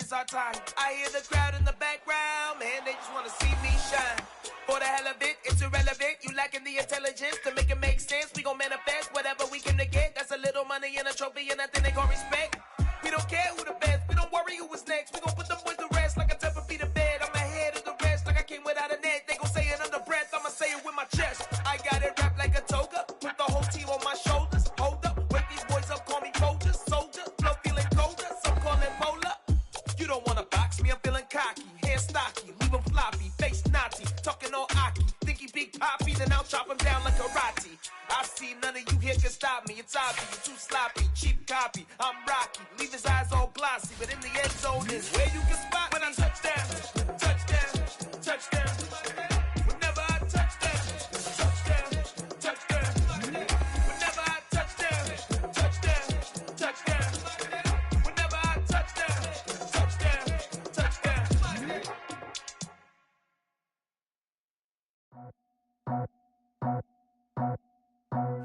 is our time. I hear the crowd in the background, man, they just wanna see me shine. For the hell of it, it's irrelevant. You lacking the intelligence to make it make sense. We gon' manifest whatever we came to get. That's a little money and a trophy and nothing they gon' respect. We don't care who the best, we don't worry who was next. We gon' put them boys to rest like a temper feet of bed. I'm ahead of the rest like I came without a net. They gon' say it under breath, I'ma say it with my chest. I got it wrapped like a toga, put the whole team on my shoulders. Hold up, wake these boys up, call me soldier, soldier. Flow feeling colder, some call it polar. You don't wanna box me, I'm feeling cocky. Hair stocky, leave him floppy, face naughty. Talking all aki, think he big poppy, then I'll chop him down like karate. I see none of you here can stop me. It's obvious, you too sloppy, cheap copy. I'm Rocky, leave his eyes all glossy, but in the end zone is where you can spot when I touch down, touch down, touch down. Whenever I touch down, touch down, touch down. Whenever I touch down, touch down, touch down. Whenever I touch down, touch down, touch down.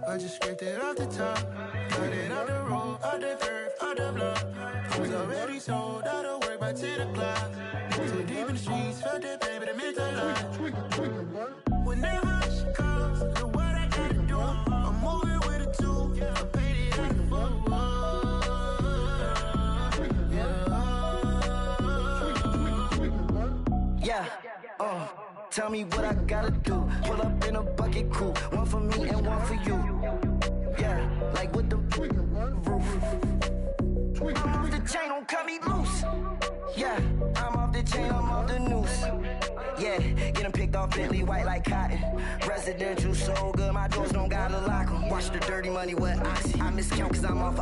I just scraped it off the top, got it on the road, on the curve, on the block. I was already sold out of work by 10 o'clock. Too deep in the streets, felt that pain, but it meant a lot. Whenever she calls, do what I gotta do. I'm moving with a two, I paid it out the full. Yeah, tell me what I gotta do. Pull up in a bucket crew, one for me and one for you. Yeah, like with the roof. I'm off the chain, don't cut me loose. Yeah, I'm off the chain, I'm off the noose. Yeah, getting picked off Bentley, white like cotton. Residential so good, my doors don't gotta lock 'em. Watch the dirty money with oxy. I miscount cause I'm off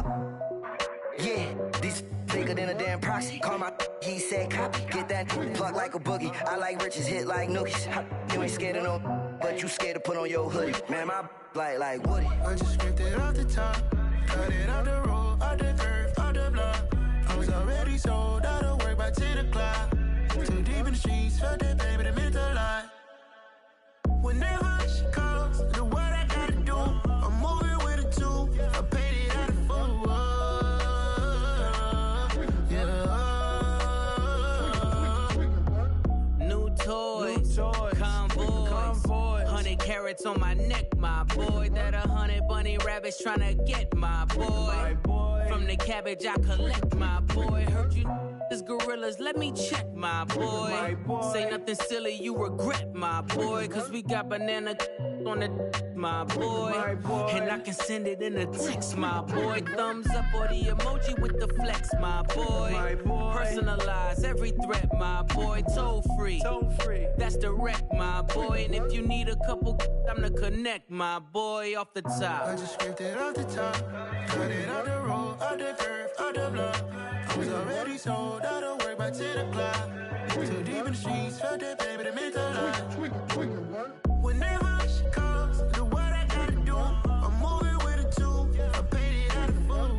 yeah, these bigger than a damn proxy. Call my he said copy. Get that plug like a boogie. I like riches, hit like nookies. You ain't scared of no, but you scared to put on your hoodie. Man, my like Woody. I just scraped it off the top, got it on the road, on the curve, on the block. I was already sold out of work by 10 o'clock. Too deep in the streets, felt that pain, but it meant a lot. Whenever she calls, do what I gotta do. I'm moving with a two, I paid it out of full. Toys, convoy, 100 carats on my neck, my boy. That 100 bunny rabbits tryna get my boy. From the cabbage I collect, my boy. Heard you is gorillas, let me check, my boy. Say nothing silly, you regret, my boy. Cause we got banana on the my boy. And I can send it in a text, my boy. Thumbs up or the emoji with the flex, my boy. Personalize every threat, my boy. Toll free, that's direct, my boy. And if you need a couple, I'm the connect, my boy. Off the top, I just scraped it off the top, got it on the road, on the curve, on the block. I was already sold out of work by 10 o'clock. Too deep in the streets, felt that pain, but it meant a lot. Whenever she calls, do what I gotta do. I'm moving with a two, I paid it out of full.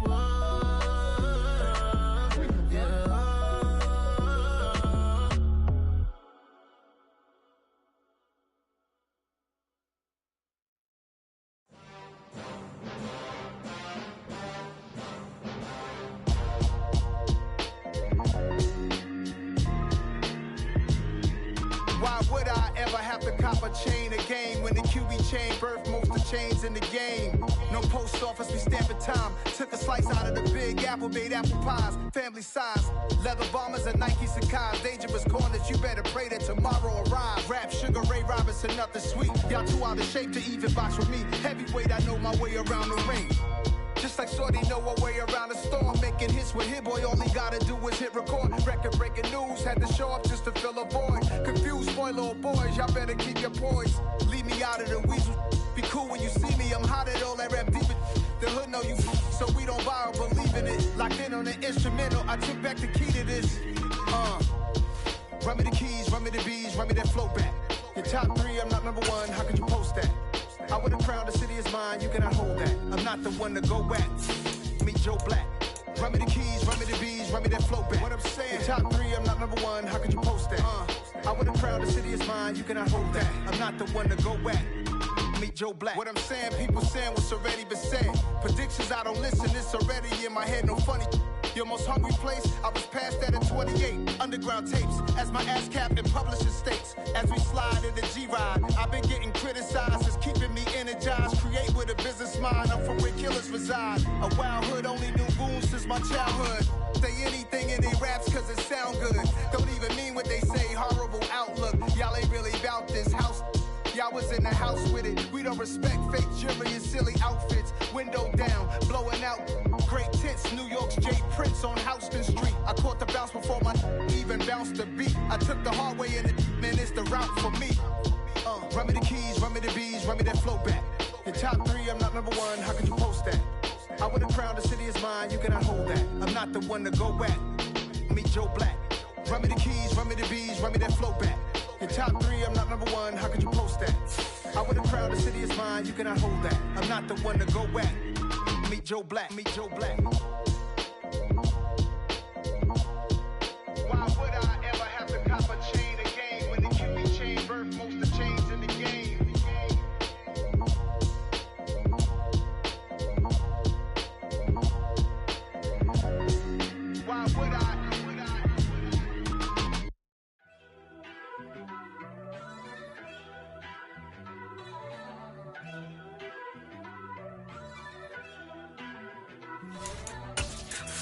Why would I ever have to cop a chain again when the QB chain birthed most of the chains in the game? No post office, we stamping time. Took a slice out of the big apple, made apple pies, family size. Leather bombers and Nike Sacai's. Dangerous corners, you better pray that tomorrow arrives. Rap, Sugar Ray Robinson, nothing sweet. Y'all too out of shape to even box with me. Heavyweight, I know my way around the ring. Just like Shorty know her way around the storm. Making hits with Hit Boy, all he gotta do is hit record. Record breaking news, had to show up just to fill a void. Confused boy, little boys, y'all better keep your poise. Leave me out of the weasel. Be cool when you see me, I'm hot at all that rap deep. The hood know you, so we don't borrow, believe in it. Locked in on the instrumental, I took back the key to this. Run me the keys, run me the bees, run me that flow back. Your top three, I'm not number one, how could you post that? I would have crowned the city is mine, you cannot hold that. I'm not the one to go back. Meet Joe Black. Run me the keys, run me the bees, run me that flow back. What I'm saying, your top three, I'm not number one, how could you post that? I would have crowned the city is mine, you cannot hold that. I'm not the one to go back. Meet Joe Black. What I'm saying, people saying what's already been said. Predictions, I don't listen, it's already in my head, no funny. Your most hungry place, I was past that at 12. 28 underground tapes as my ass cap in publishing states. As we slide in the G-Ride, I've been getting criticized as keeping me energized. Create with a business mind, I'm from where killers reside. A wild hood, only knew goons since my childhood. Say anything in they raps cause it sound good. Don't even mean what they say, horrible outlook. Y'all ain't really about this house. Y'all was in the house with it. We don't respect fake jewelry and silly outfits. Window down, blowing out great tents. New York's J. Prince on Houston Street. I caught the bounce before my even bounced the beat. I took the hard way in it, man, it's the route for me. Run me the keys, run me the bees, run me that flow back. Your top 3, I'm not number 1, how could you post that? I would have crowned the city is mine, you cannot hold that. I'm not the one to go at. Meet Joe Black. Run me the keys, run me the bees, run me that flow back. Your top 3, I'm not number 1, how could you post that? I would have crowned the city is mine, you cannot hold that. I'm not the one to go at. Meet Joe Black, meet Joe Black. Why would I ever have to cop a chain again when the QB chain birthed most of the chains in the game? Why would I?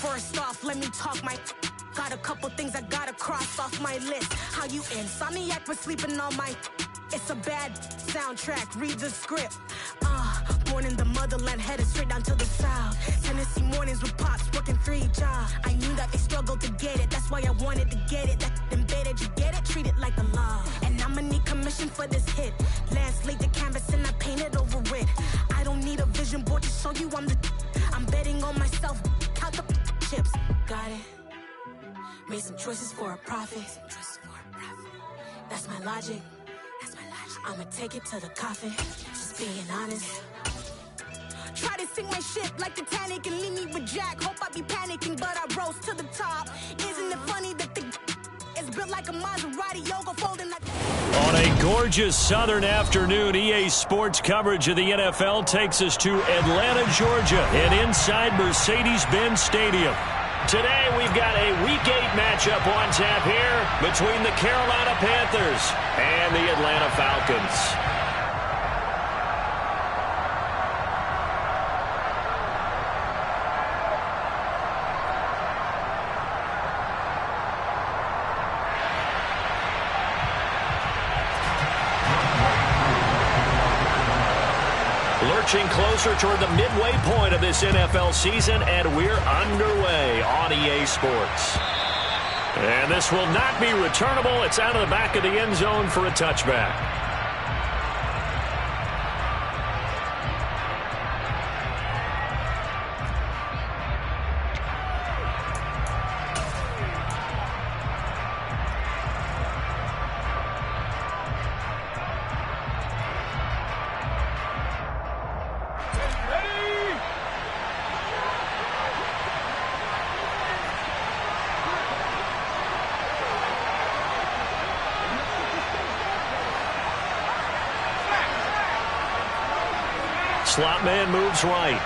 First off, let me talk my got a couple things I gotta cross off my list. How you insomniac for sleeping on my it's a bad soundtrack, read the script. Born in the motherland, headed straight down to the south. Tennessee mornings with pops, working 3 jobs. I knew that they struggled to get it, that's why I wanted to get it. That embedded, you get it, treat it like the law. And I'ma need commission for this hit. Lance laid the canvas and I painted over it. I don't need a vision board to show you I'm betting on myself, count the chips. Got it. Made some choices for a profit. That's my logic. I'ma take it to the coffin. Just being honest. Try to sink my ship like Titanic and leave me with Jack. Hope I be panicking, but I rose to the top. Isn't it funny that the is built like a Maserati, yoga folding like... On a gorgeous southern afternoon, EA Sports coverage of the NFL takes us to Atlanta, Georgia, and inside Mercedes-Benz Stadium. Today, we've got a Week 8 matchup on tap here between the Carolina Panthers and the Atlanta Falcons. Lurching closer toward the midway point of this NFL season, and we're underway on EA Sports. And this will not be returnable. It's out of the back of the end zone for a touchback. Slot man moves right.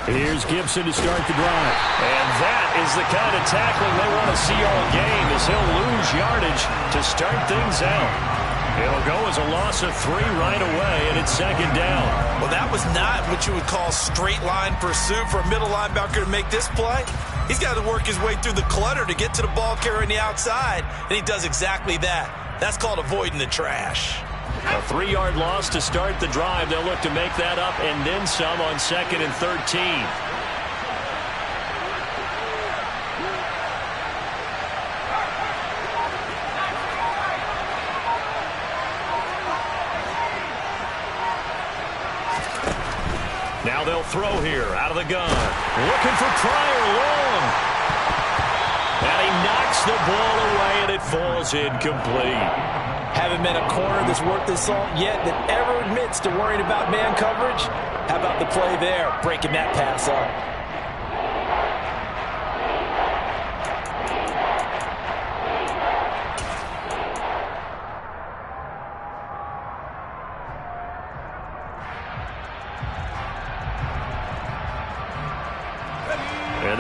Here's Gibson to start the drive. And that is the kind of tackling they want to see all game, as he'll lose yardage to start things out. It'll go as a loss of 3 right away, and it's second down. Well, that was not what you would call straight line pursuit for a middle linebacker to make this play. He's got to work his way through the clutter to get to the ball carrier on the outside, and he does exactly that. That's called avoiding the trash. A 3-yard loss to start the drive. They'll look to make that up and then some on 2nd and 13. Now they'll throw here out of the gun. Looking for Pryor long. And he knocks the ball away, and it falls incomplete. Haven't met a corner that's worth his salt yet that ever admits to worrying about man coverage. How about the play there, breaking that pass up?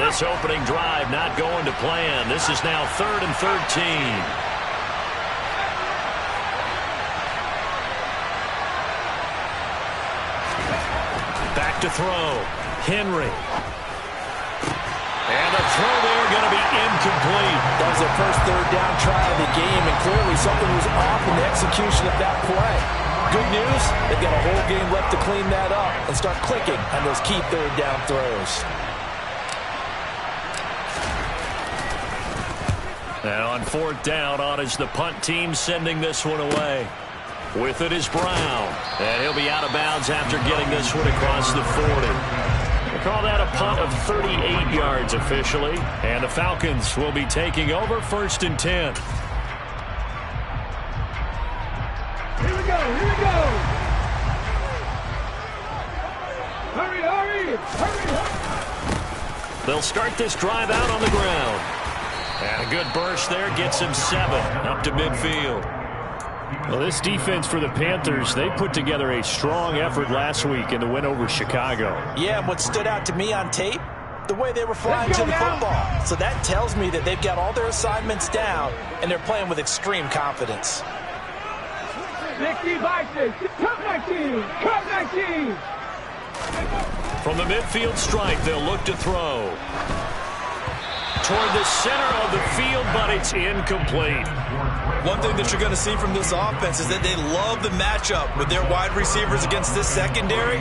This opening drive not going to plan. This is now 3rd and 13. Back to throw. Henry. And the throw there going to be incomplete. That was their first third down try of the game, and clearly something was off in the execution of that play. Good news, they've got a whole game left to clean that up and start clicking on those key third down throws. And on 4th down, on is the punt team sending this one away. With it is Brown. And he'll be out of bounds after getting this one across the 40. They call that a punt of 38 yards officially. And the Falcons will be taking over 1st and 10. Here we go, here we go. Hurry, hurry, hurry, hurry. They'll start this drive out on the ground. And a good burst there gets him 7 up to midfield. Well, this defense for the Panthers, they put together a strong effort last week in the win over Chicago. Yeah, and what stood out to me on tape, the way they were flying to the football. So that tells me that they've got all their assignments down, and they're playing with extreme confidence. 60 boxes, come 19, come 19. From the midfield strike, they'll look to throw. Toward the center of the field, but it's incomplete. One thing that you're going to see from this offense is that they love the matchup with their wide receivers against this secondary.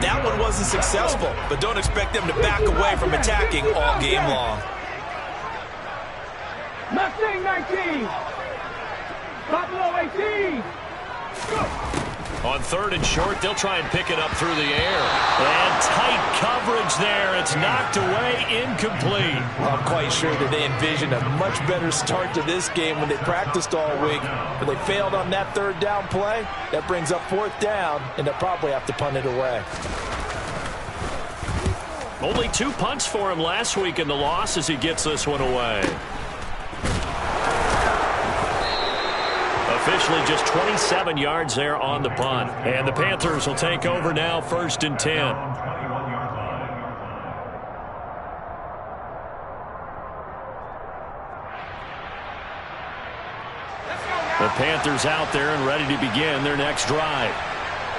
That one wasn't successful, but don't expect them to back away from attacking all game long. Mustang 19, Buffalo 18. Go. On 3rd and short, they'll try and pick it up through the air. And tight coverage there. It's knocked away, incomplete. I'm quite sure that they envisioned a much better start to this game when they practiced all week. But they failed on that 3rd down play. That brings up 4th down, and they'll probably have to punt it away. Only 2 punts for him last week in the loss as he gets this one away. Officially just 27 yards there on the punt. And the Panthers will take over now 1st and 10. The Panthers out there and ready to begin their next drive.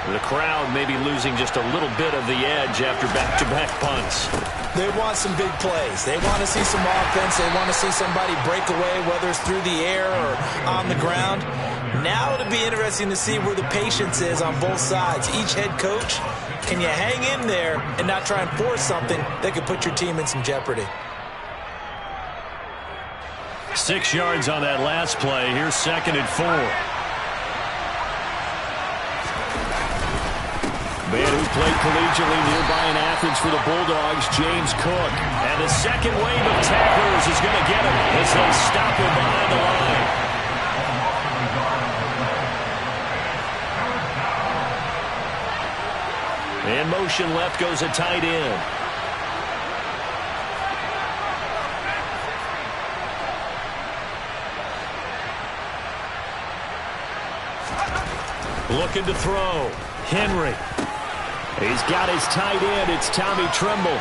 The crowd may be losing just a little bit of the edge after back-to-back punts. They want some big plays. They want to see some offense. They want to see somebody break away, whether it's through the air or on the ground. Now it'll be interesting to see where the patience is on both sides. Each head coach, can you hang in there and not try and force something that could put your team in some jeopardy? 6 yards on that last play. Here's 2nd and 4. Man who played collegiately nearby in Athens for the Bulldogs, James Cook. And the second wave of tacklers is going to get him as they stop him behind the line. In motion left goes a tight end. Looking to throw. Henry. He's got his tight end. It's Tommy Tremble.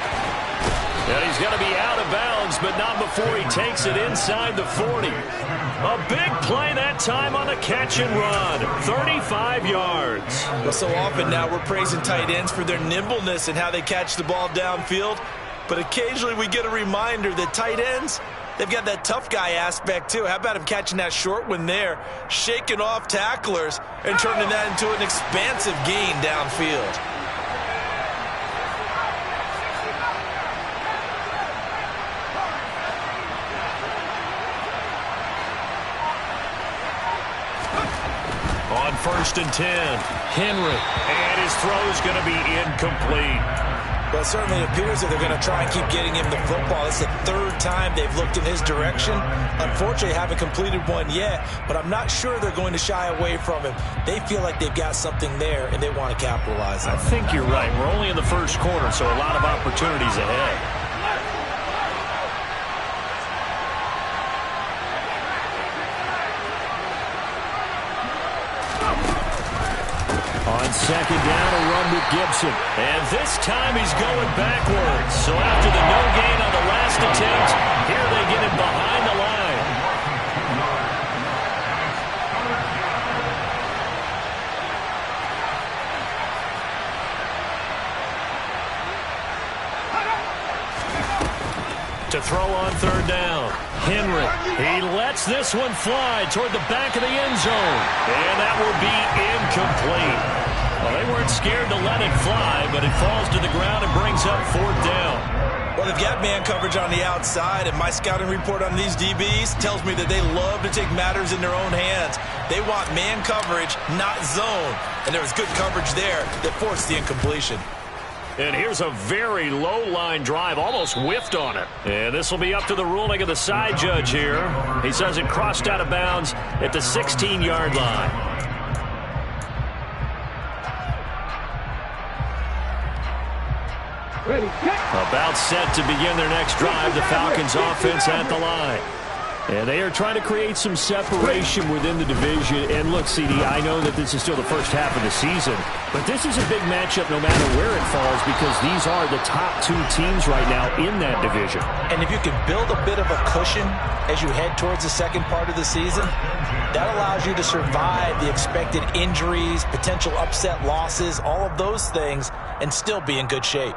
And he's going to be out of bounds, but not before he takes it inside the 40. A big play that time on the catch and run. 35 yards. Well, so often now we're praising tight ends for their nimbleness and how they catch the ball downfield. But occasionally we get a reminder that tight ends, they've got that tough guy aspect too. How about him catching that short one there, shaking off tacklers, and turning that into an expansive gain downfield. On 1st and 10, Henry. And his throw's going to be incomplete. Well, it certainly appears that they're going to try and keep getting him the football. It's the 3rd time they've looked in his direction. Unfortunately, haven't completed one yet, but I'm not sure they're going to shy away from him. They feel like they've got something there, and they want to capitalize on it. I think you're right. We're only in the 1st quarter, so a lot of opportunities ahead. On 2nd down, a run with Gibson. And this time he's going backwards. So after the no gain on the last attempt, here they get him behind the line. To throw on third down. Henry, he lets this one fly toward the back of the end zone. And that will be incomplete. Well, they weren't scared to let it fly, but it falls to the ground and brings up fourth down. Well, they've got man coverage on the outside, and my scouting report on these DBs tells me that they love to take matters in their own hands. They want man coverage, not zone. And there was good coverage there that forced the incompletion. And here's a very low-line drive, almost whiffed on it. And this will be up to the ruling of the side judge here. He says it crossed out of bounds at the 16-yard line. Ready, About set to begin their next drive, the Falcons offense at the line. And they are trying to create some separation within the division. And look, CD, I know that this is still the first half of the season, but this is a big matchup no matter where it falls because these are the top two teams right now in that division. And if you can build a bit of a cushion as you head towards the second part of the season, that allows you to survive the expected injuries, potential upset losses, all of those things, and still be in good shape.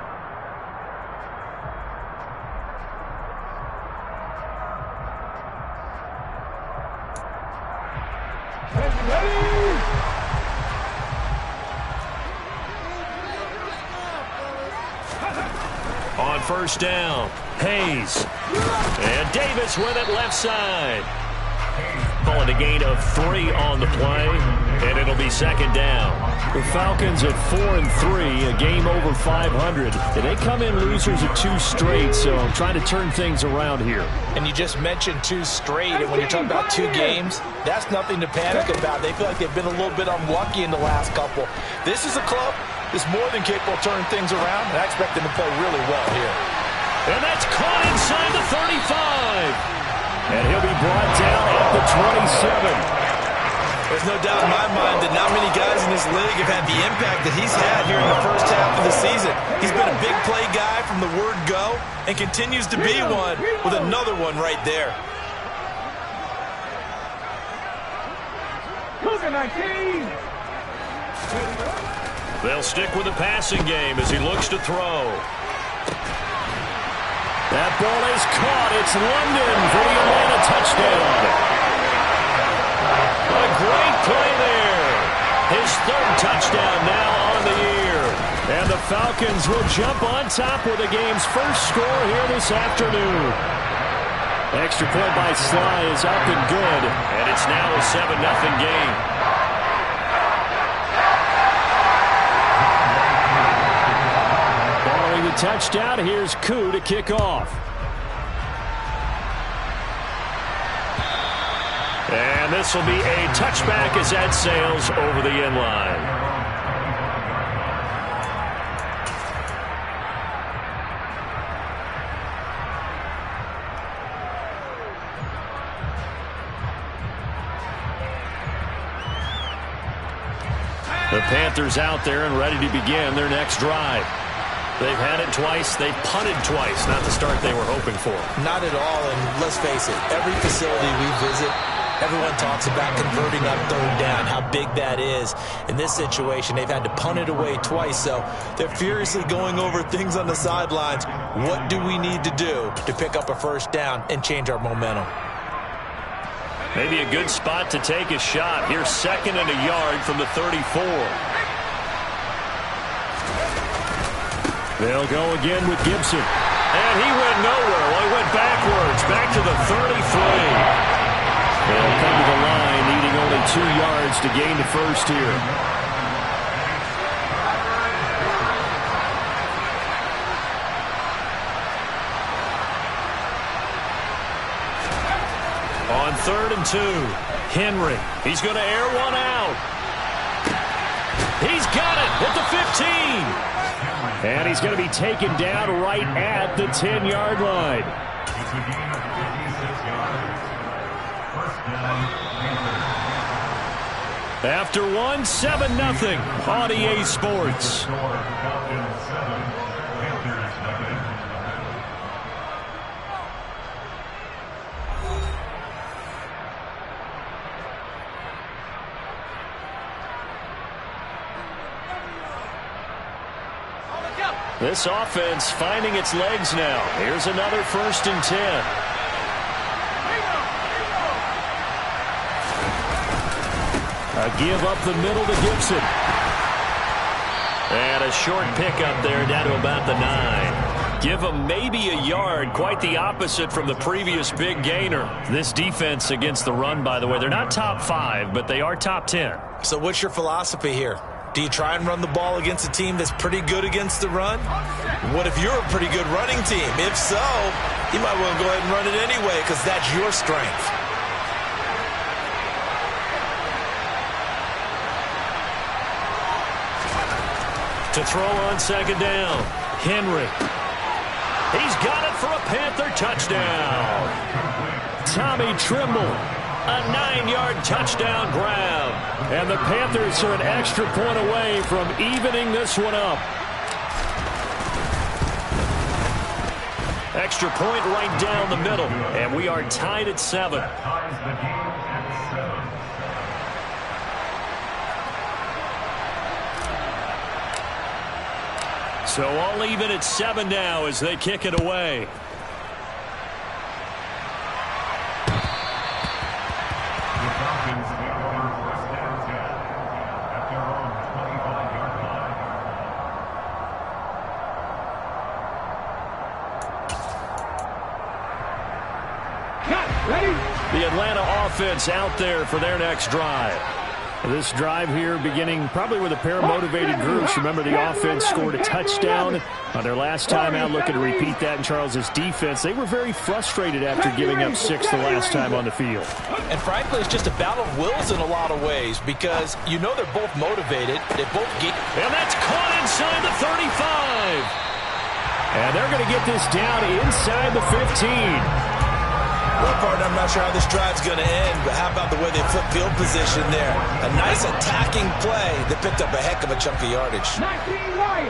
On first down, Hayes. And Davis with it left side. Calling a gain of 3 on the play, and it'll be second down. The Falcons at 4-3, a game over 500. And they come in losers of 2 straight, so I'm trying to turn things around here. And you just mentioned 2 straight, and when you're talking about 2 games, that's nothing to panic about. They feel like they've been a little bit unlucky in the last couple. This is a club that's more than capable of turning things around, and I expect them to play really well here. And that's caught inside the 35. And he'll be brought down at the 27. There's no doubt in my mind that not many guys in this league have had the impact that he's had here in the first half of the season. He's been a big play guy from the word go and continues to be one with another one right there. Cougar 19. They'll stick with the passing game as he looks to throw. That ball is caught. It's London for the Atlanta touchdown. A great play there. His 3rd touchdown now on the year. And the Falcons will jump on top with the game's first score here this afternoon. Extra point by Sly is up and good. And it's now a 7-0 game. The touchdown. Here's Koo to kick off. And this will be a touchback as that sails over the end line. The Panthers out there and ready to begin their next drive. They've had it twice. They've punted twice. Not the start they were hoping for. Not at all, and let's face it, every facility we visit, everyone talks about converting on third down, how big that is. In this situation, they've had to punt it away twice, so they're furiously going over things on the sidelines. What do we need to do to pick up a first down and change our momentum? Maybe a good spot to take a shot. Here's 2nd and a yard from the 34. They'll go again with Gibson. And he went nowhere. Well, he went backwards, back to the 33. They'll come to the line, needing only 2 yards to gain the first here. On 3rd and 2, Henry. He's going to air one out. He's got it at the 15. And he's going to be taken down right at the 10-yard line. After one, 7-0 on EA Sports. This offense finding its legs now. Here's another 1st and 10. A give up the middle to Gibson. And a short pickup there down to about the 9. Give them maybe a yard. Quite the opposite from the previous big gainer. This defense against the run, by the way, they're not top 5, but they are top 10. So what's your philosophy here? Do you try and run the ball against a team that's pretty good against the run? What if you're a pretty good running team? If so, you might want to go ahead and run it anyway because that's your strength. To throw on 2nd down, Henry. He's got it for a Panther touchdown. Tommy Tremble. A 9-yard touchdown grab. And the Panthers are an extra point away from evening this one up. Extra point right down the middle. And we are tied at 7. So all even at 7 now as they kick it away. The Atlanta offense out there for their next drive. This drive here beginning probably with a pair of motivated groups. Remember, the offense scored a touchdown on their last time out. Looking to repeat that in Charles's defense. They were very frustrated after giving up 6 the last time on the field. And frankly, it's just a battle of wills in a lot of ways because you know they're both motivated. They both get. And that's caught inside the 35. And they're going to get this down inside the 15. Well, partner, I'm not sure how this drive's going to end, but how about the way they flip field position there? A nice attacking play that picked up a heck of a chunk of yardage. 19 right.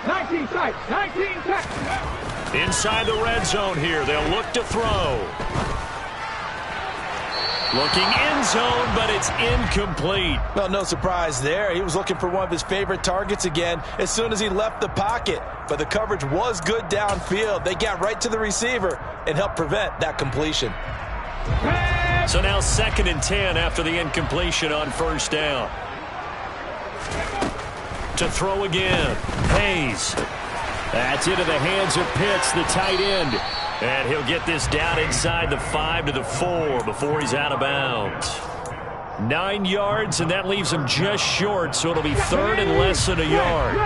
19 tight. 19 tight. Inside the red zone here. They'll look to throw. Looking end zone, but it's incomplete. Well, no surprise there. He was looking for one of his favorite targets again as soon as he left the pocket. But the coverage was good downfield. They got right to the receiver and helped prevent that completion. So now 2nd and 10 after the incompletion on 1st down. To throw again. Hayes. That's into the hands of Pitts, the tight end. And he'll get this down inside the 5 to the 4 before he's out of bounds. 9 yards, and that leaves him just short, so it'll be 3rd and less than a yard.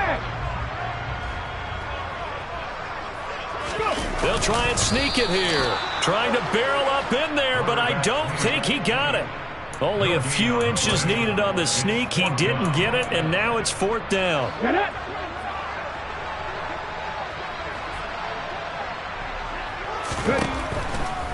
They'll try and sneak it here. Trying to barrel up in there, but I don't think he got it. Only a few inches needed on the sneak. He didn't get it, and now it's 4th down.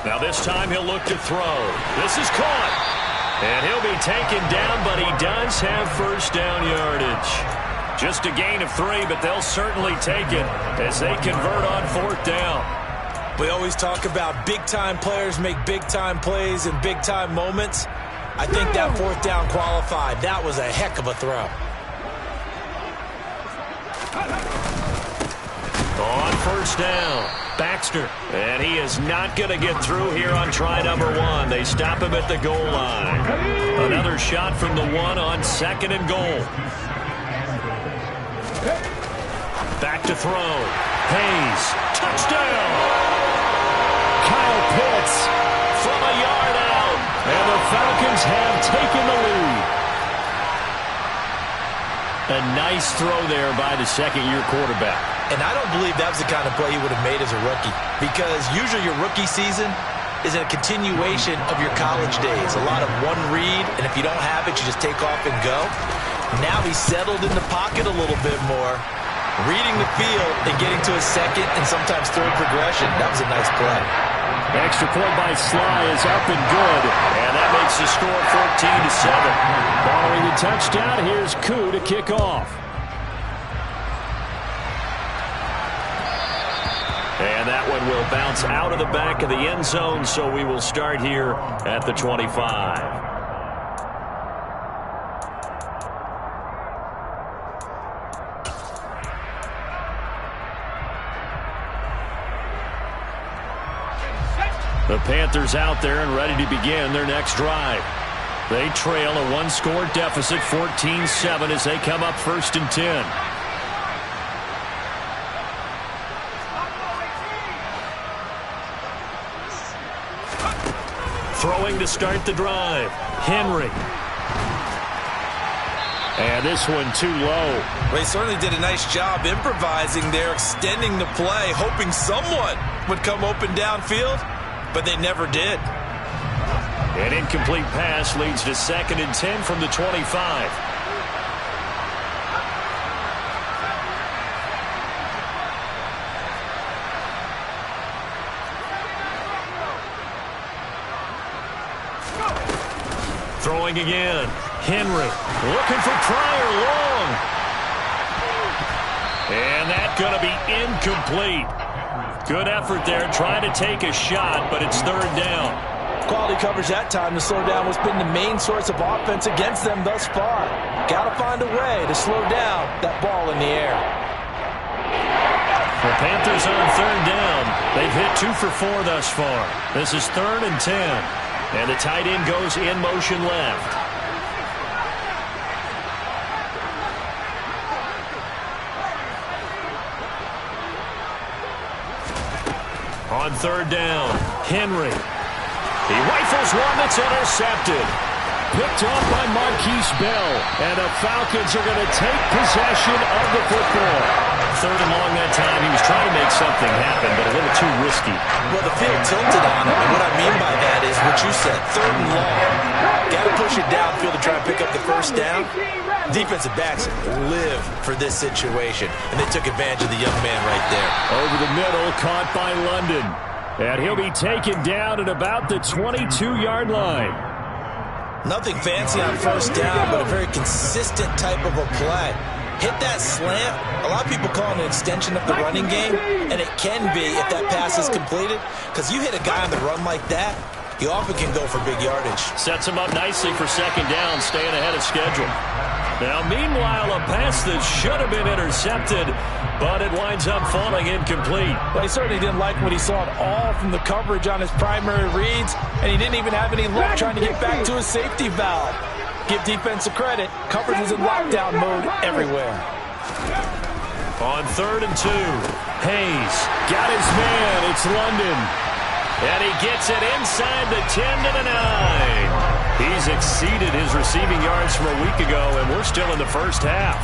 Now this time he'll look to throw. This is caught. And he'll be taken down, but he does have 1st down yardage. Just a gain of 3, but they'll certainly take it as they convert on 4th down. We always talk about big-time players make big-time plays in big-time moments. I think that 4th down qualified. That was a heck of a throw. On 1st down, Baxter. And he is not going to get through here on try number 1. They stop him at the goal line. Another shot from the 1 on 2nd and goal. Back to throw. Hayes. Touchdown. Kyle Pitts from a yard out. And the Falcons have taken the lead. A nice throw there by the 2nd-year quarterback. And I don't believe that was the kind of play he would have made as a rookie. Because usually your rookie season is a continuation of your college days. A lot of one read, and if you don't have it, you just take off and go. Now he's settled in the pocket a little bit more, reading the field and getting to his 2nd and sometimes 3rd progression. That was a nice play. Extra point by Sly is up and good. And that makes the score 14-7. Following the touchdown, here's Koo to kick off. And that one will bounce out of the back of the end zone, so we will start here at the 25. The Panthers out there and ready to begin their next drive. They trail a one-score deficit, 14-7, as they come up 1st and 10. Throwing to start the drive. Henry. And this one too low. Well, he certainly did a nice job improvising there, extending the play, hoping someone would come open downfield, but they never did. An incomplete pass leads to 2nd and 10 from the 25. Throwing again. Henry looking for Pryor long. And that's going to be incomplete. Good effort there, trying to take a shot, but it's 3rd down. Quality coverage that time to slow down what's been the main source of offense against them thus far. Got to find a way to slow down that ball in the air. The Panthers on 3rd down. They've hit 2 for 4 thus far. This is 3rd and 10. And the tight end goes in motion left. On 3rd down, Henry. He rifles one that's intercepted. Picked off by Marquise Bell. And the Falcons are going to take possession of the football. 3rd and long that time. He was trying to make something happen, but a little too risky. Well, the field tilted on him, and what I mean by that is what you said, 3rd and long. Got to push it downfield to try and pick up the 1st down. Defensive backs live for this situation, and they took advantage of the young man right there. Over the middle, caught by London. And he'll be taken down at about the 22-yard line. Nothing fancy on 1st down, but a very consistent type of a play. Hit that slant. A lot of people call it an extension of the running game, and it can be if that pass is completed, because you hit a guy on the run like that, he often can go for big yardage. Sets him up nicely for 2nd down, staying ahead of schedule. Now, meanwhile, a pass that should have been intercepted, but it winds up falling incomplete. Well, he certainly didn't like what he saw at all from the coverage on his primary reads, and he didn't even have any luck trying to get back to his safety valve. Give defense a credit. Coverage was in lockdown mode everywhere. On 3rd and 2, Hayes got his man. It's London. And he gets it inside the 10 to the 9. He's exceeded his receiving yards from a week ago, and we're still in the 1st half.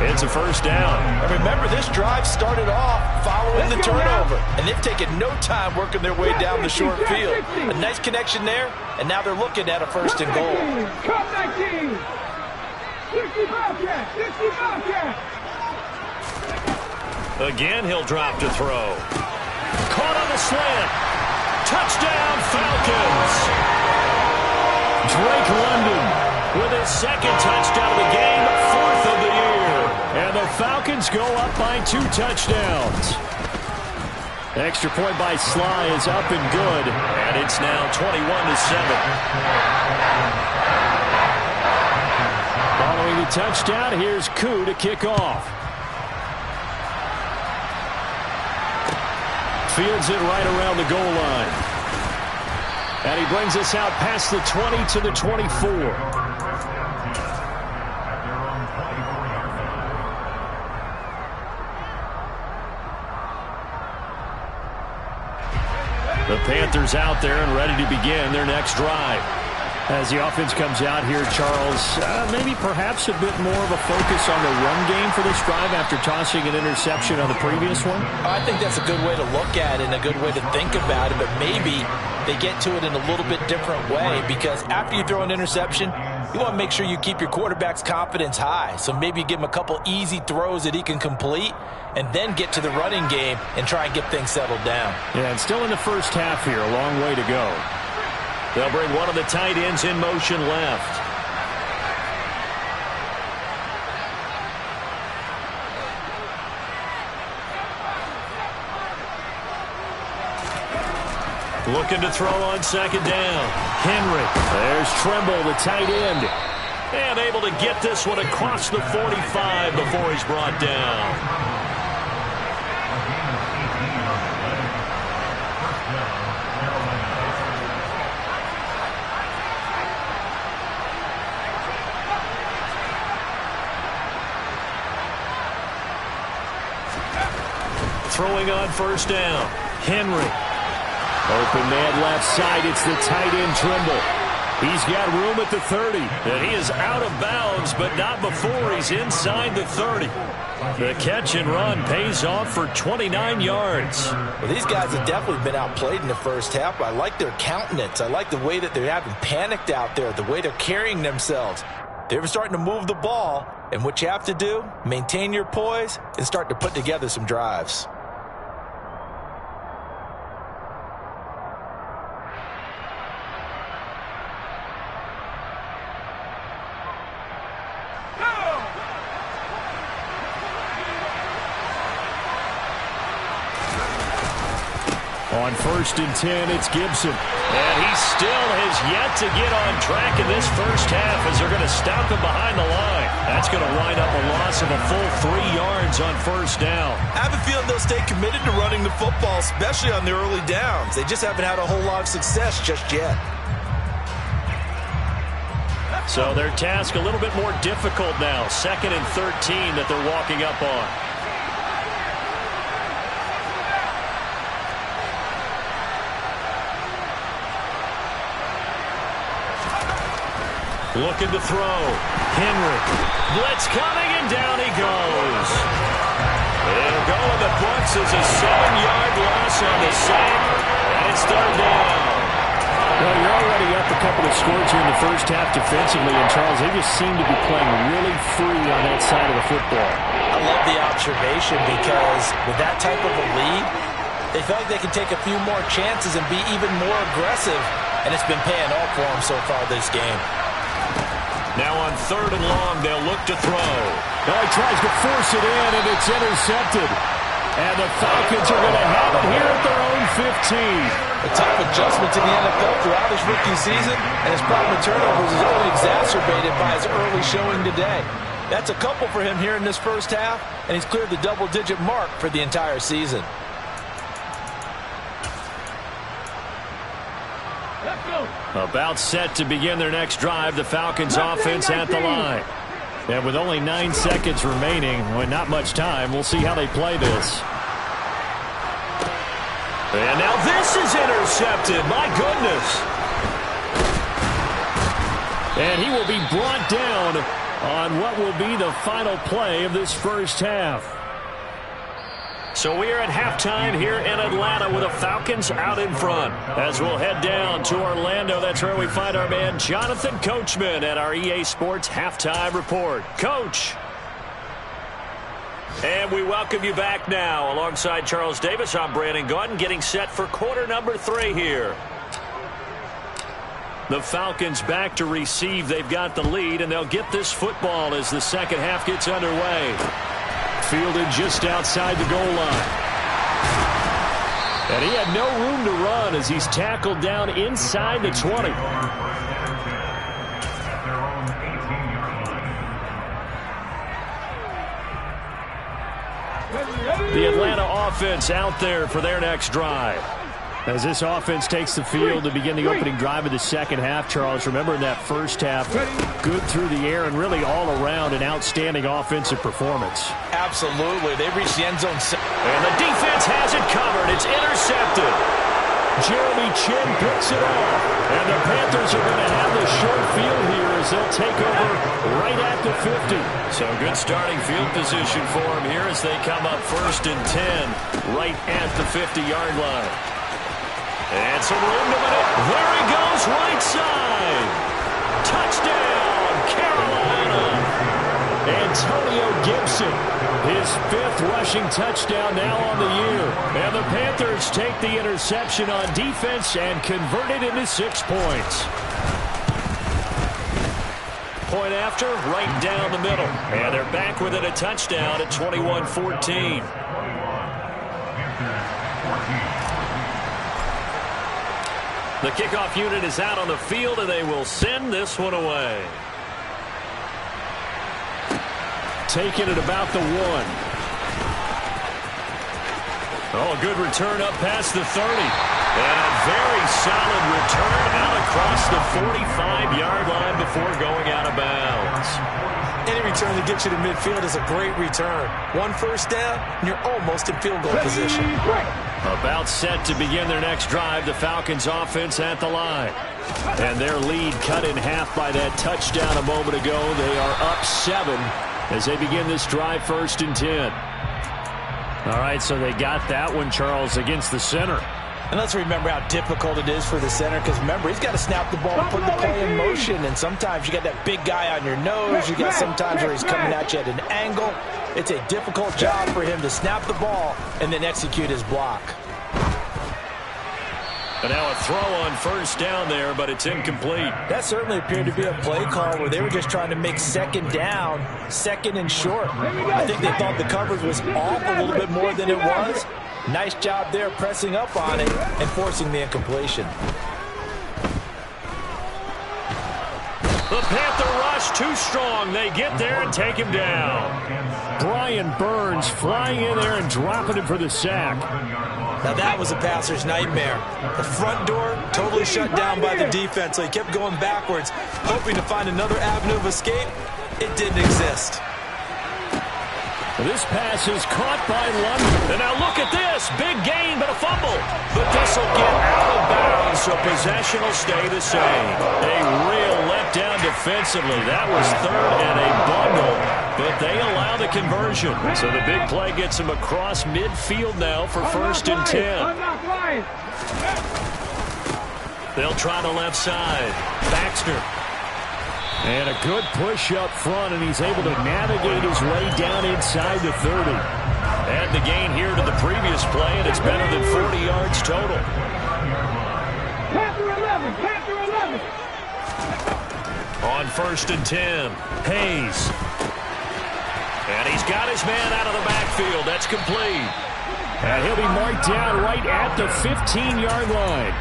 It's a 1st down. And remember, this drive started off following the turnover, and they've taken no time working their way down the short field. A nice connection there, and now they're looking at a 1st and goal. Come 19. 65 cat. Again, he'll drop to throw. Caught on the slant. Touchdown, Falcons. Drake London with his 2nd touchdown of the game, 4th of the year. And the Falcons go up by 2 touchdowns. Extra point by Sly is up and good, and it's now 21-7. Following the touchdown, here's Koo to kick off. Fields it right around the goal line. And he brings us out past the 20 to the 24. The Panthers out there and ready to begin their next drive. As the offense comes out here, Charles, maybe perhaps a bit more of a focus on the run game for this drive after tossing an interception on the previous one? I think that's a good way to look at it and a good way to think about it, but maybe they get to it in a little bit different way, because after you throw an interception, you want to make sure you keep your quarterback's confidence high. So maybe you give him a couple easy throws that he can complete and then get to the running game and try and get things settled down. Yeah, and still in the first half here. A long way to go. They'll bring one of the tight ends in motion left. Looking to throw on second down. Henry. There's Trimble, the tight end. And able to get this one across the 45 before he's brought down. Throwing on first down. Henry. Open man left side. It's the tight end Trimble. He's got room at the 30. And he is out of bounds, but not before he's inside the 30. The catch and run pays off for 29 yards. Well, these guys have definitely been outplayed in the first half. I like their countenance. I like the way that they're having panicked out there, the way they're carrying themselves. They're starting to move the ball. And what you have to do, maintain your poise and start to put together some drives. On 1st and 10, it's Gibson. And he still has yet to get on track in this first half as they're going to stop him behind the line. That's going to wind up a loss of a full 3 yards on first down. I have a feeling they'll stay committed to running the football, especially on the early downs. They just haven't had a whole lot of success just yet. So their task a little bit more difficult now. 2nd and 13 that they're walking up on. Looking to throw. Henry. Blitz coming, and down he goes. They'll go with the Bucs as a 7-yard loss on the sack, and it's 3rd down. Well, you're already up a couple of scores here in the first half defensively, and Charles, they just seem to be playing really free on that side of the football. I love the observation because with that type of a lead, they feel like they can take a few more chances and be even more aggressive, and it's been paying off for them so far this game. Now on 3rd and long, they'll look to throw. Now he tries to force it in, and it's intercepted. And the Falcons are going to have it here at their own 15. A tough adjustment to the NFL throughout his rookie season, and his problem with turnovers is only exacerbated by his early showing today. That's a couple for him here in this first half, and he's cleared the double-digit mark for the entire season. About set to begin their next drive, the Falcons offense at the line. And with only 9 seconds remaining, well, not much time, we'll see how they play this. And now this is intercepted. My goodness. And he will be brought down on what will be the final play of this first half. So we are at halftime here in Atlanta with the Falcons out in front. As we'll head down to Orlando, that's where we find our man Jonathan Coachman at our EA Sports Halftime Report. Coach. And we welcome you back now. Alongside Charles Davis, I'm Brandon Gaudin, getting set for quarter number 3 here. The Falcons back to receive. They've got the lead, and they'll get this football as the second half gets underway. Fielded just outside the goal line. And he had no room to run as he's tackled down inside the 20. The Atlanta offense out there for their next drive. As this offense takes the field to begin the opening drive of the second half, Charles, remember in that first half, good through the air and really all around an outstanding offensive performance. Absolutely. They reached the end zone. And the defense has it covered. It's intercepted. Jeremy Chinn picks it off. And the Panthers are going to have the short field here as they'll take over right at the 50. So good starting field position for them here as they come up 1st and 10 right at the 50-yard line. And some room to win it. There he goes, right side. Touchdown. Carolina. Antonio Gibson, his 5th rushing touchdown now on the year. And the Panthers take the interception on defense and convert it into 6 points. Point after, right down the middle. And they're back within a touchdown at 21-14. The kickoff unit is out on the field, and they will send this one away. Taking it about the 1. Oh, a good return up past the 30. And a very solid return out across the 45-yard line before going out of bounds. Any return that gets you to midfield is a great return. 1 first down, and you're almost in field goal position. About set to begin their next drive, the Falcons offense at the line. And their lead cut in half by that touchdown a moment ago. They are up 7 as they begin this drive, 1st and 10. All right, so they got that one, Charles, against the center. And let's remember how difficult it is for the center, because remember, he's got to snap the ball and put the play in motion, and sometimes you got that big guy on your nose. You got sometimes where he's coming at you at an angle. It's a difficult job for him to snap the ball and then execute his block. And now a throw on 1st down there, but it's incomplete. That certainly appeared to be a play call where they were just trying to make 2nd down, 2nd and short. I think they thought the coverage was off a little bit more than it was. Nice job there pressing up on it and forcing the incompletion. The Panther rush too strong. They get there and take him down. Brian Burns flying in there and dropping him for the sack. Now that was a passer's nightmare. The front door totally shut down by the defense, so he kept going backwards, hoping to find another avenue of escape. It didn't exist. This pass is caught by London. And now look at this. Big gain, but a fumble. But this will get out of bounds, so possession will stay the same. A real letdown defensively. That was 3rd and a bundle, but they allow the conversion. So the big play gets them across midfield now for 1st and 10. They'll try the left side. Baxter. And a good push up front, and he's able to navigate his way down inside the 30. Add the gain here to the previous play, and it's better than 40 yards total. Panther 11, Panther 11. On 1st and 10, Hayes. And he's got his man out of the backfield. That's complete. And he'll be marked down right at the 15-yard line.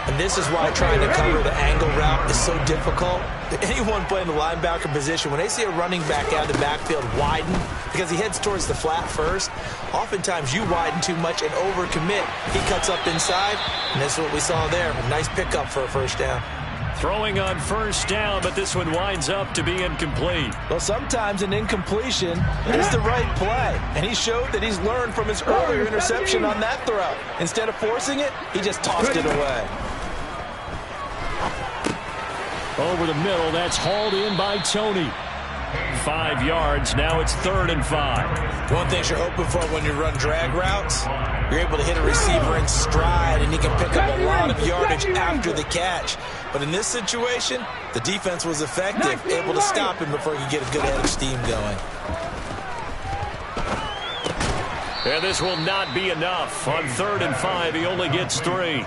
And this is why trying to cover the angle route is so difficult. Anyone playing the linebacker position, when they see a running back out of the backfield widen, because he heads towards the flat first, oftentimes you widen too much and overcommit. He cuts up inside, and that's what we saw there. A nice pickup for a 1st down. Throwing on 1st down, but this one winds up to be incomplete. Well, sometimes an incompletion is the right play, and he showed that he's learned from his earlier interception on that throw. Instead of forcing it, he just tossed it away. Over the middle, that's hauled in by Tony. 5 yards, now it's 3rd and 5. One thing you're hoping for when you run drag routes, you're able to hit a receiver in stride, and he can pick up a lot of yardage after the catch. But in this situation, the defense was effective, able to stop him before he could get a good head of steam going. And this will not be enough. On 3rd and 5, he only gets 3.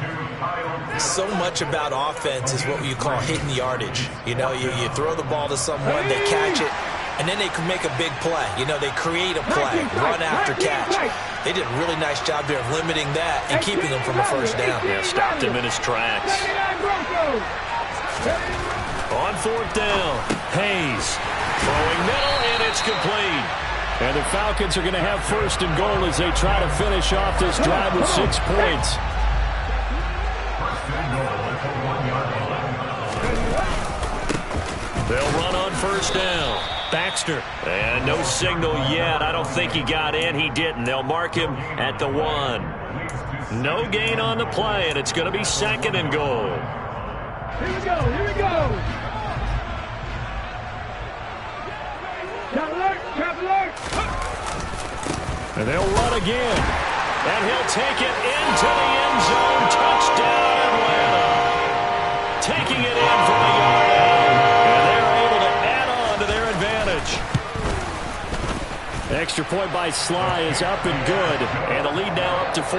So much about offense is what you call hidden yardage. You know, you throw the ball to someone, they catch it, and then they can make a big play. You know, they create a play, run after catch. They did a really nice job there of limiting that and keeping him from a 1st down. Yeah, stopped him in his tracks. On 4th down, Hayes throwing middle, and it's complete. And the Falcons are going to have 1st and goal as they try to finish off this drive with 6 points. They'll run on 1st down. Baxter. And no signal yet. I don't think he got in. He didn't. They'll mark him at the 1. No gain on the play, and it's going to be 2nd and goal. Here we go, here we go. Trap alert, trap alert. And they'll run again. And he'll take it into the end zone. Touchdown, Atlanta. Taking it in from the yard out. And they're able to Extra point by Sly is up and good. And the lead now up to 14.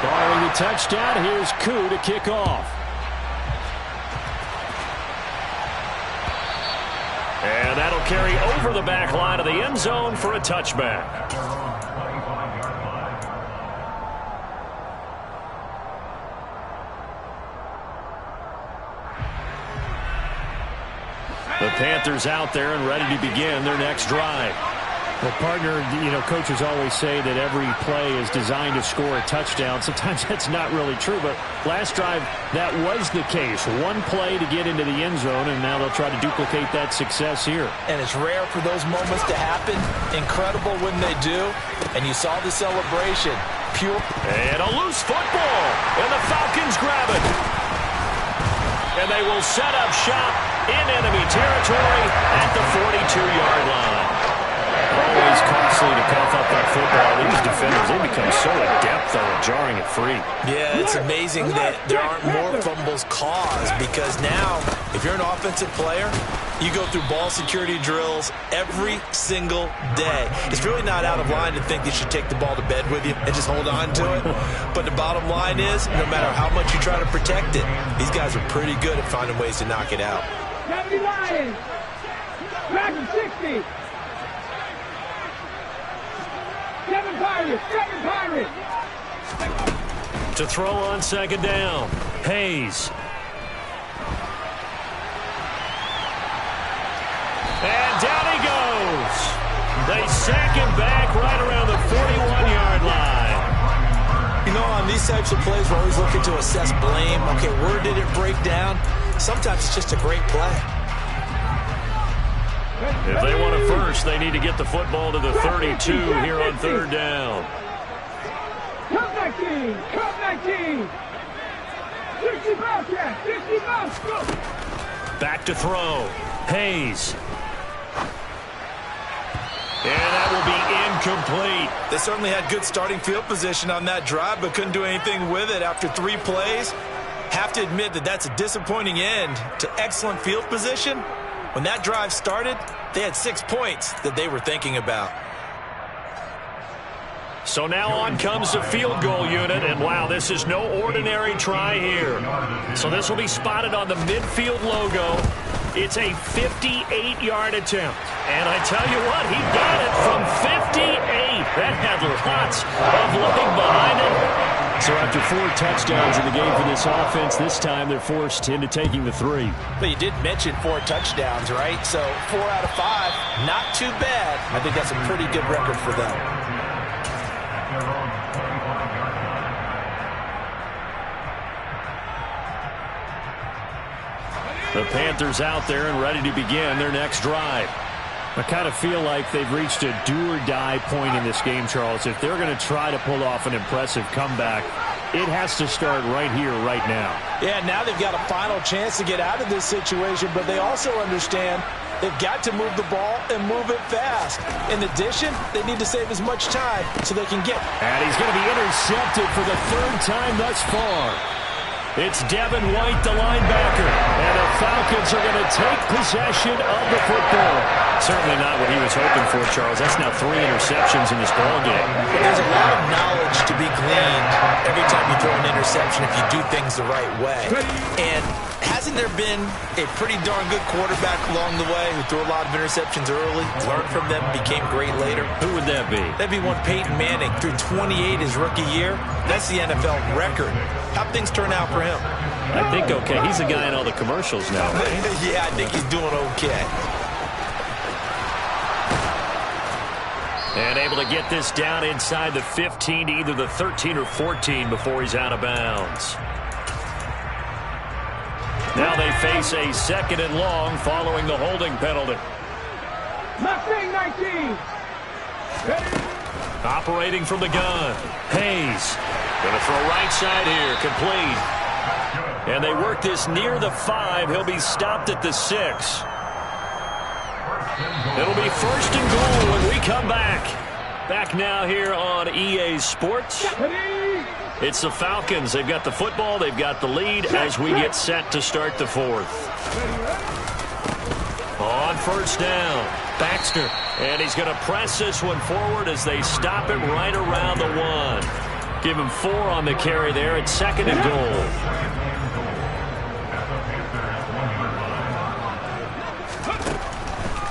Following the touchdown, here's Koo to kick off. And that'll carry over the back line of the end zone for a touchback. The Panthers out there and ready to begin their next drive. Well, partner, coaches always say that every play is designed to score a touchdown. Sometimes that's not really true, but last drive, that was the case. One play to get into the end zone, and now they'll try to duplicate that success here. And it's rare for those moments to happen. Incredible when they do. And you saw the celebration. Pure. And a loose football. And the Falcons grab it. And they will set up shop in enemy territory at the 42-yard line. Always costly to cough up that football. These defenders, they become so adept, though, at jarring it free. Yeah, it's amazing that there aren't more fumbles caused because now, if you're an offensive player, you go through ball security drills every single day. It's really not out of line to think you should take the ball to bed with you and just hold on to it. But the bottom line is, no matter how much you try to protect it, these guys are pretty good at finding ways to knock it out. 70 Lions! Back to 60! 7 Pirates! 7 Pirates! To throw on second down, Hayes. And down he goes. They sack him back right around the 41-yard line. On these types of plays, we're always looking to assess blame. Okay, where did it break down? Sometimes it's just a great play. If they want it first, they need to get the football to the 32 here on third down. Come 19! Come 19! 60 Bobcats! 60 Bobcats! Go! Back to throw. Hayes. And that will be incomplete. They certainly had good starting field position on that drive, but couldn't do anything with it after 3 plays. Have to admit that that's a disappointing end to excellent field position. When that drive started, they had 6 points that they were thinking about. So now on comes the field goal unit, and wow, this is no ordinary try here. So this will be spotted on the midfield logo. It's a 58-yard attempt. And I tell you what, he got it from 58. That had lots of leg behind it. So after 4 touchdowns in the game for this offense, this time they're forced into taking the 3. But you did mention 4 touchdowns, right? So 4 out of 5, not too bad. I think that's a pretty good record for them. The Panthers out there and ready to begin their next drive. I kind of feel like they've reached a do-or-die point in this game, Charles. If they're going to try to pull off an impressive comeback, it has to start right here, right now. Yeah, now they've got a final chance to get out of this situation, but they also understand they've got to move the ball and move it fast. In addition, they need to save as much time so they can get. And he's going to be intercepted for the 3rd time thus far. It's Devin White, the linebacker, and the Falcons are going to take possession of the football. Certainly not what he was hoping for, Charles. That's now 3 interceptions in this ballgame. There's a lot of knowledge to be gleaned every time you throw an interception if you do things the right way. And hasn't there been a pretty darn good quarterback along the way who threw a lot of interceptions early, learned from them, became great later? Who would that be? That'd be one Peyton Manning, threw 28 his rookie year. That's the NFL record. How'd things turn out for him? I think okay. He's the guy in all the commercials now. Yeah, I think he's doing okay. And able to get this down inside the 15 to either the 13 or 14 before he's out of bounds. Now they face a 2nd and long following the holding penalty. Mustang 19. Operating from the gun. Hayes. Going to throw right side here. Complete. And they work this near the 5. He'll be stopped at the 6. It'll be 1st and goal when we come back. Back now here on EA Sports. It's the Falcons. They've got the football. They've got the lead as we get set to start the 4th. first down. Baxter. And he's going to press this one forward as they stop him right around the 1. Give him 4 on the carry there at 2nd and goal.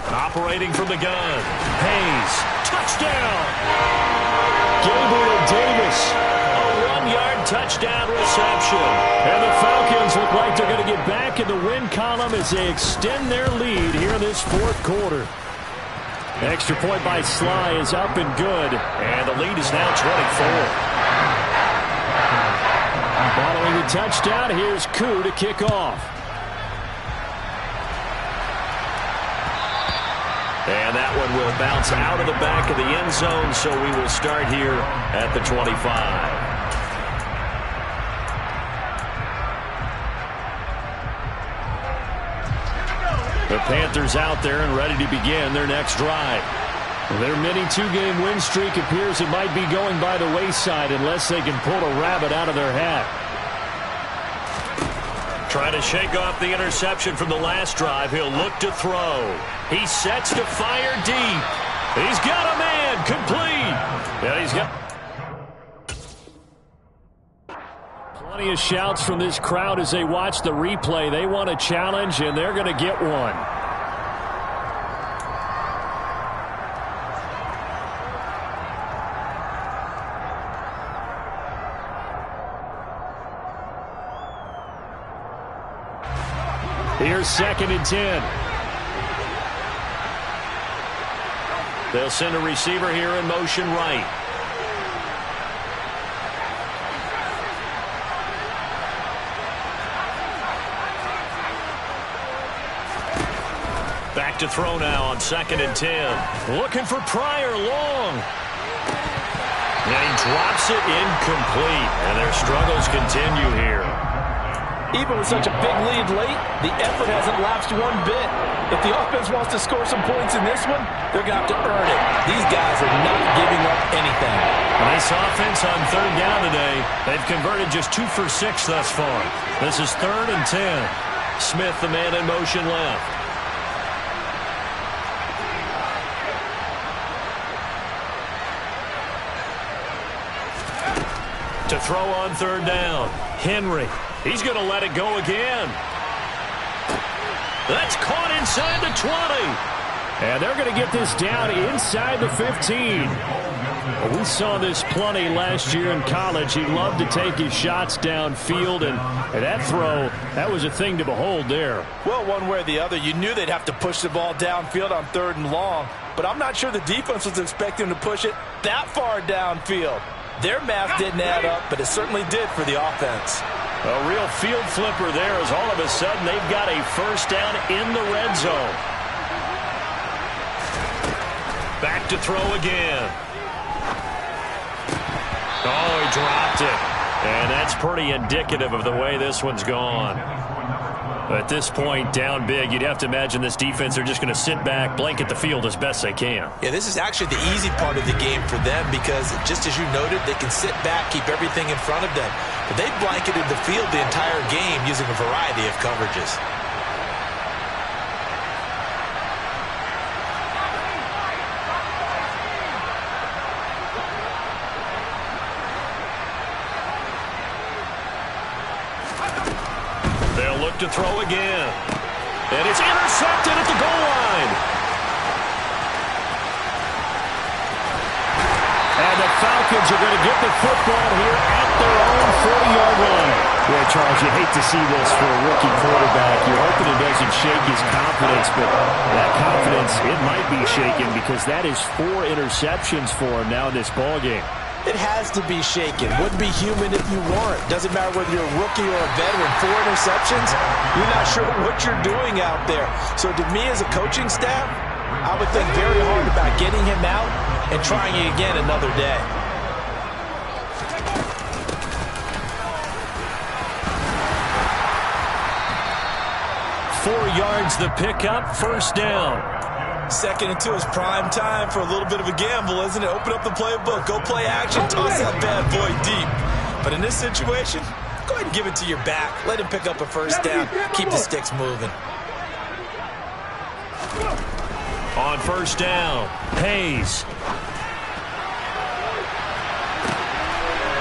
Operating from the gun. Hayes. Touchdown. Gabriel Davis. A 1-yard touchdown reception. And the Falcons look like they're going to get back in the win column as they extend their lead here in this 4th quarter. Extra point by Sly is up and good. And the lead is now 24. Following the touchdown, here's Koo to kick off. And that one will bounce out of the back of the end zone, so we will start here at the 25. The Panthers out there and ready to begin their next drive. Their mini 2-game win streak appears it might be going by the wayside unless they can pull a rabbit out of their hat. Trying to shake off the interception from the last drive. He'll look to throw. He sets to fire deep. He's got a man complete. And he's got plenty of shouts from this crowd as they watch the replay. They want a challenge, and they're going to get one. Here's 2nd and 10. They'll send a receiver here in motion right. Back to throw now on 2nd and 10. Looking for Pryor long. And he drops it incomplete. And their struggles continue here. Even with such a big lead late, the effort hasn't lapsed one bit. If the offense wants to score some points in this one, they're going to have to earn it. These guys are not giving up anything. Nice offense on 3rd down today. They've converted just 2 for 6 thus far. This is 3rd and 10. Smith, the man in motion left. To throw on 3rd down. Henry. He's going to let it go again. That's caught inside the 20. And they're going to get this down inside the 15. Well, we saw this plenty last year in college. He loved to take his shots downfield, and that throw, that was a thing to behold there. Well, one way or the other, you knew they'd have to push the ball downfield on 3rd and long, but I'm not sure the defense was expecting to push it that far downfield. Their math didn't add up, but it certainly did for the offense. A real field flipper there as all of a sudden they've got a first down in the red zone. Back to throw again. Oh, he dropped it. And that's pretty indicative of the way this one's gone. At this point, down big, you'd have to imagine this defense are just going to sit back, blanket the field as best they can. Yeah, this is actually the easy part of the game for them because, just as you noted, they can sit back, keep everything in front of them. But they've blanketed the field the entire game using a variety of coverages. They'll look to throw again. And it's intercepted at the goal line. And the Falcons are going to get the football here at their own 40-yard line. Yeah, Charles, you hate to see this for a rookie quarterback. You're hoping it doesn't shake his confidence, but that confidence, it might be shaken because that is 4 interceptions for him now in this ballgame. It has to be shaken. Wouldn't be human if you weren't. Doesn't matter whether you're a rookie or a veteran. 4 interceptions, you're not sure what you're doing out there. So to me as a coaching staff, I would think very hard about getting him out and trying it again another day. Four yards the pickup, first down. 2nd and 2 is prime time for a little bit of a gamble, isn't it? Open up the playbook, go play action, toss that bad boy deep. But in this situation, go ahead and give it to your back. Let him pick up a first down. Keep the sticks moving. On first down, Hayes.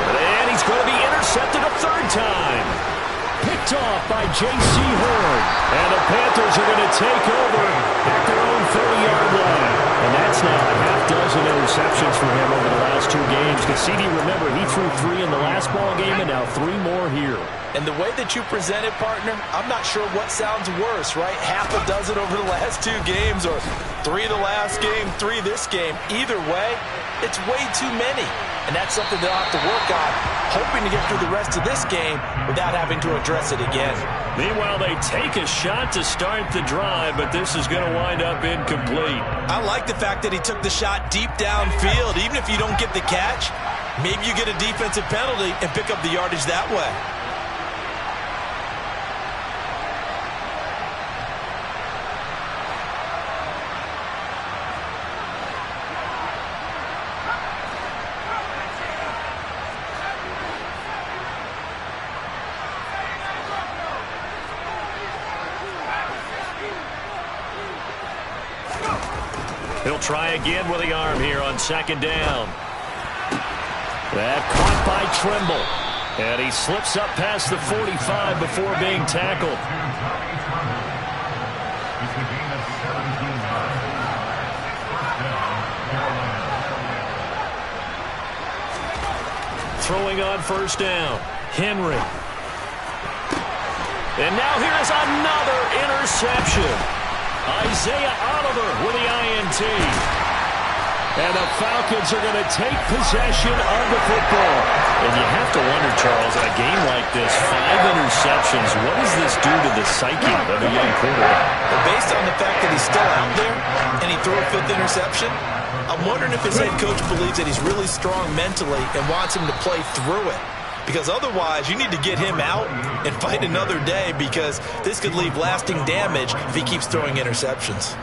And he's going to be intercepted a third time. Picked off by J.C. Horn. And the Panthers are going to take over at their own 30-yard line. And that's now a half-dozen interceptions for him over the last 2 games. Because CD, remember, he threw 3 in the last ball game and now 3 more here. And the way that you present it, partner, I'm not sure what sounds worse, right? Half a dozen over the last 2 games or 3 the last game, 3 this game. Either way, it's way too many. And that's something they'll have to work on, hoping to get through the rest of this game without having to address it again. Meanwhile, they take a shot to start the drive, but this is going to wind up incomplete. I like the fact that he took the shot deep downfield. Even if you don't get the catch, maybe you get a defensive penalty and pick up the yardage that way. He'll try again with the arm here on second down. That caught by Trimble. And he slips up past the 45 before being tackled. Throwing on first down, Henry. And now here's another interception. Isaiah Oliver with the INT. And the Falcons are going to take possession of the football. And you have to wonder, Charles, in a game like this, 5 interceptions, what does this do to the psyche of a young quarterback? Well, based on the fact that he's still out there and he threw a 5th interception, I'm wondering if his head coach believes that he's really strong mentally and wants him to play through it. Because otherwise, you need to get him out and fight another day, because this could leave lasting damage if he keeps throwing interceptions.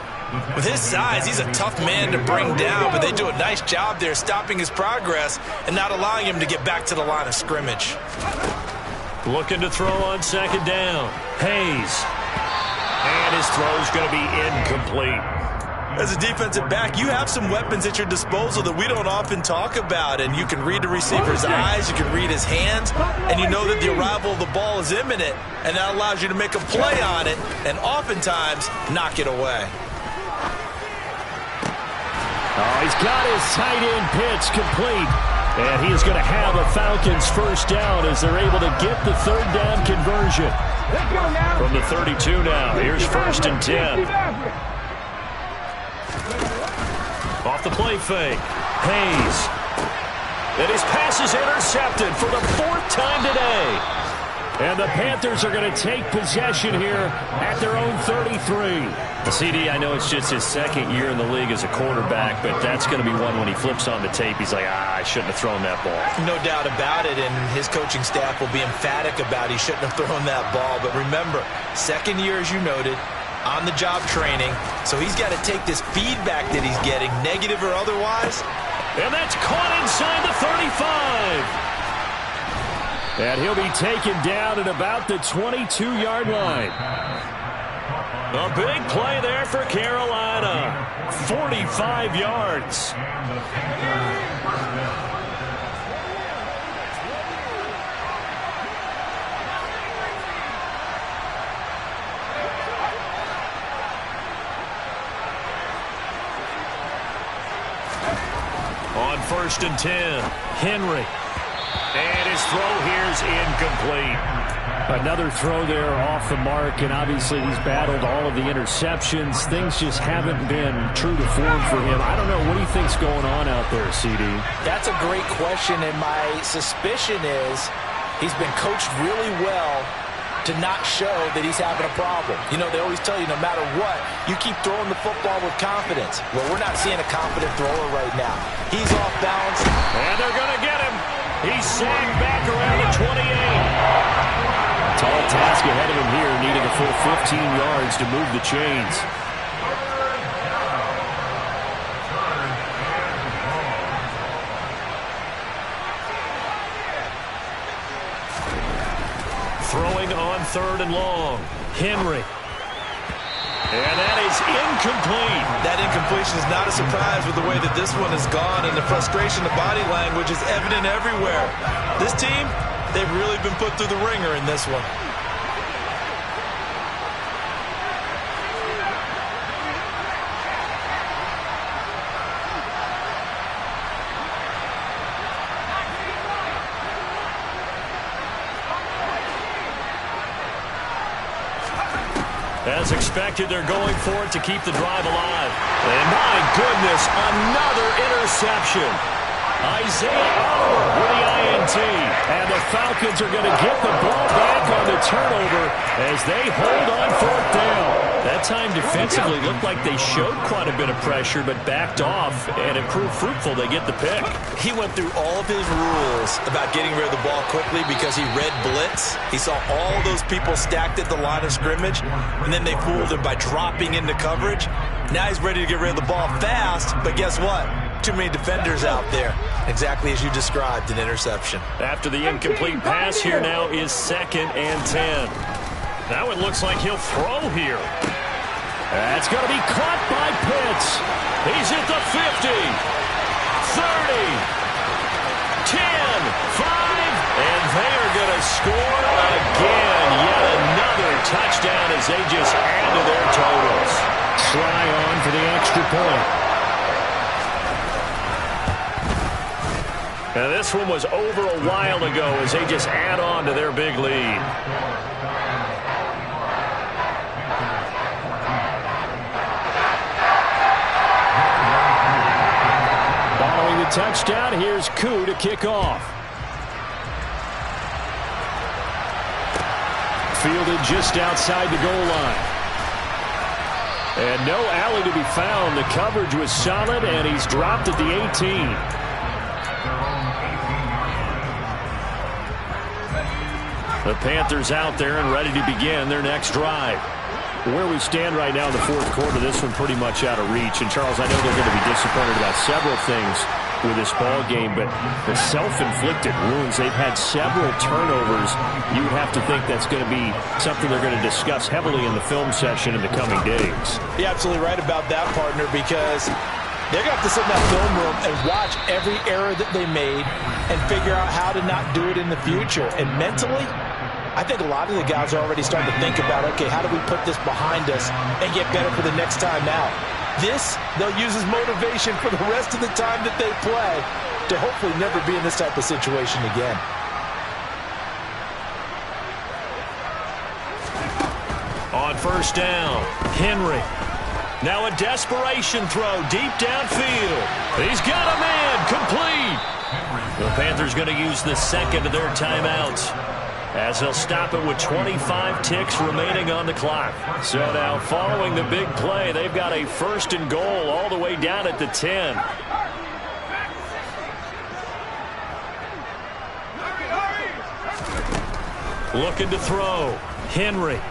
With his size, he's a tough man to bring down, but they do a nice job there stopping his progress and not allowing him to get back to the line of scrimmage. Looking to throw on second down. Hayes. And his throw's going to be incomplete. As a defensive back, you have some weapons at your disposal that we don't often talk about, and you can read the receiver's eyes, you can read his hands, and you know that the arrival of the ball is imminent, and that allows you to make a play on it and oftentimes knock it away. Oh, he's got his tight end pitch complete, and he is going to have a Falcons first down as they're able to get the third down conversion. From the 32 now, here's first and 10. Off the play fake, Hayes. And his pass is intercepted for the 4th time today. And the Panthers are going to take possession here at their own 33. CD, I know it's just his 2nd year in the league as a quarterback, but that's going to be one when he flips on the tape, he's like, I shouldn't have thrown that ball. No doubt about it, and his coaching staff will be emphatic about he shouldn't have thrown that ball. But remember, 2nd year, as you noted, on-the-job training, so he's got to take this feedback that he's getting, negative or otherwise. And that's caught inside the 35. And he'll be taken down at about the 22-yard line. A big play there for Carolina. 45 yards. On first and 10, Henry. And his throw here is incomplete. Another throw there off the mark, and obviously he's battled all of the interceptions. Things just haven't been true to form for him. I don't know. What do you think's going on out there, CD? That's a great question, and my suspicion is he's been coached really well to not show that he's having a problem. You know, they always tell you no matter what, you keep throwing the football with confidence. Well, we're not seeing a confident thrower right now. He's off balance. And they're going to get him. He's sagged back around the 28. Tall task ahead of him here, needing a full 15 yards to move the chains. Throwing on 3rd and long. Henry. And that is incomplete. That situation is not a surprise with the way that this one has gone, and the frustration, the body language is evident everywhere. This team, they've really been put through the ringer in this one. As expected, they're going for it to keep the drive alive. And my goodness, another interception. Isaiah Oliver with the INT. And the Falcons are going to get the ball back on the turnover as they hold on fourth down. That time defensively looked like they showed quite a bit of pressure but backed off, and it proved fruitful. They get the pick. He went through all of his rules about getting rid of the ball quickly because he read blitz. He saw all those people stacked at the line of scrimmage, and then they fooled him by dropping into coverage. Now he's ready to get rid of the ball fast, but guess what? Too many defenders out there. Exactly as you described, an interception. After the incomplete pass, here now is 2nd and 10. Now it looks like he'll throw here. That's going to be caught by Pitts. He's at the 50, 30, 10, 5, and they are going to score again. Yet another touchdown as they just add to their totals. Sly on for the extra point. Now this one was over a while ago as they just add on to their big lead. Following the touchdown, here's Koo to kick off. Fielded just outside the goal line. And no alley to be found. The coverage was solid, and he's dropped at the 18. The Panthers out there and ready to begin their next drive. Where we stand right now in the fourth quarter, this one pretty much out of reach. And, Charles, I know they're going to be disappointed about several things with this ball game, but the self-inflicted wounds, they've had several turnovers. You would have to think that's going to be something they're going to discuss heavily in the film session in the coming days. You're absolutely right about that, partner, because they're going to have to sit in that film room and watch every error that they made and figure out how to not do it in the future. And mentally, I think a lot of the guys are already starting to think about, okay, how do we put this behind us and get better for the next time out? This, they'll use as motivation for the rest of the time that they play to hopefully never be in this type of situation again. On first down, Henry. Now a desperation throw deep downfield. He's got a man, complete. The Panthers going to use the second of their timeouts, as they'll stop it with 25 ticks remaining on the clock. So now, following the big play, they've got a 1st and goal all the way down at the 10. Looking to throw. Henry.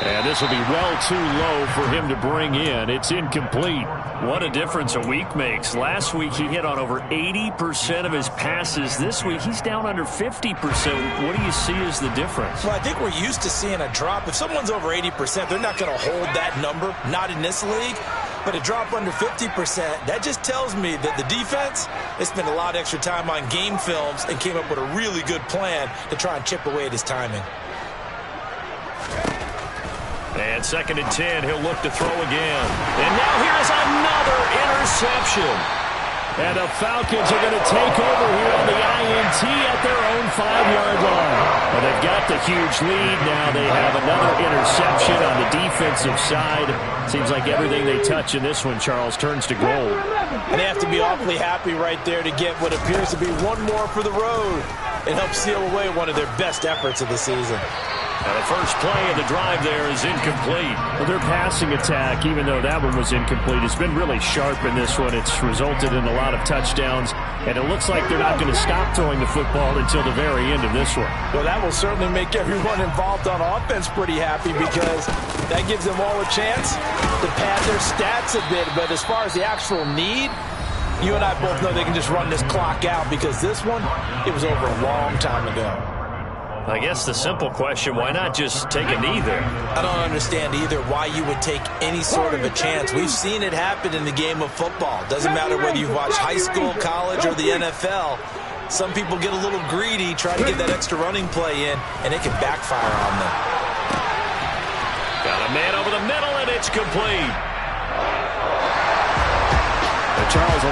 And this will be well too low for him to bring in. It's incomplete. What a difference a week makes. Last week he hit on over 80% of his passes. This week he's down under 50%. What do you see as the difference? Well, I think we're used to seeing a drop. If someone's over 80%, they're not going to hold that number. Not in this league. But a drop under 50%, that just tells me that the defense, they spent a lot of extra time on game films and came up with a really good plan to try and chip away at his timing. And 2nd and 10, he'll look to throw again. And now here's another interception. And the Falcons are going to take over here on the INT at their own 5-yard line. Well, they've got the huge lead. Now they have another interception on the defensive side. Seems like everything they touch in this one, Charles, turns to gold. And they have to be awfully happy right there to get what appears to be one more for the road and help seal away one of their best efforts of the season. And the first play of the drive there is incomplete. Well, their passing attack, even though that one was incomplete, has been really sharp in this one. It's resulted in a lot of touchdowns, and it looks like they're not going to stop throwing the football until the very end of this one. Well, that will certainly make everyone involved on offense pretty happy because that gives them all a chance to pad their stats a bit. But as far as the actual need, you and I both know they can just run this clock out because this one, it was over a long time ago. I guess the simple question, why not just take a knee there? I don't understand either why you would take any sort of a chance. We've seen it happen in the game of football. Doesn't matter whether you've watched high school, college, or the NFL. Some people get a little greedy, try to get that extra running play in, and it can backfire on them. Got a man over the middle, and it's complete. Charles